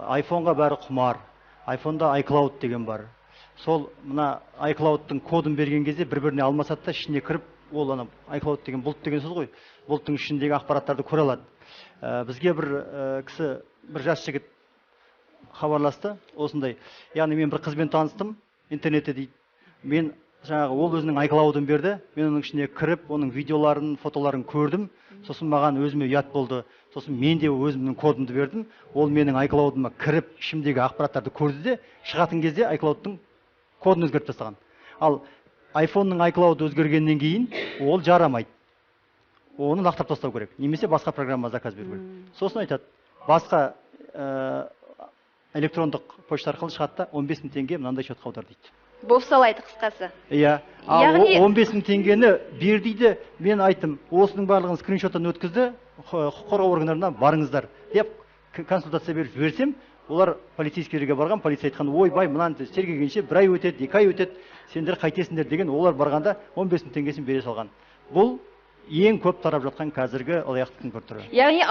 айфонға бәрі құмар. Айфонда iCloud деген бар. Сол мына iCloud-тың кодын берген кезде бір-біріне алмасады да, ішіне кіріп, ол ана iCloud деген бұлт деген сөз ғой. Бұлттың ішіндегі ақпараттарды көре алады. Бізге бір кісі, бір жас жігіт хабарласты, осындай. Яғни мен бір қызбен таныстым, интернетте дейді. Мен жаңағы ол өзінің iCloud-ын берді. Мен оның ішіне кіріп, оның видеоларын, фотоларын көрдім. Сосын маған өзіме ұят болды. Сосын мен де өзімнің кодымды бердім. Ол менің iCloud-ыма кіріп, ішімдегі ақпараттарды көрді де, шығатын кезде iCloud-тың кодын өзгертіп тастаған. Ал iPhone-ның iCloud өзгергеннен кейін ол жарамайды. Оны лақтырып тастау керек. Немесе басқа программа заказ беру керек. Сосын айтады, басқа электрондық почта арқылы шығады да 15 000 теңге мынандай счетқа аудар дейді. Боп салайды қысқасы. Иә. Ал 15 000 теңгені бер дейді. Мен айттым, осының барлығын скриншоттан өткізді, құқық қорғау органдарына барыңыздар деп консультация беріп жіберсем, олар полицейскийлерге барған, полиция айтқан, ойбай, мынаны тергегенше 1 ай өтеді, 2 ай өтеді, сендер қайтесіңдер деген, олар барғанда 15 000 теңгесін бере салған. Бұл ең көп тарап жатқан қазіргі алаяқтықтың бір түрі. Яғни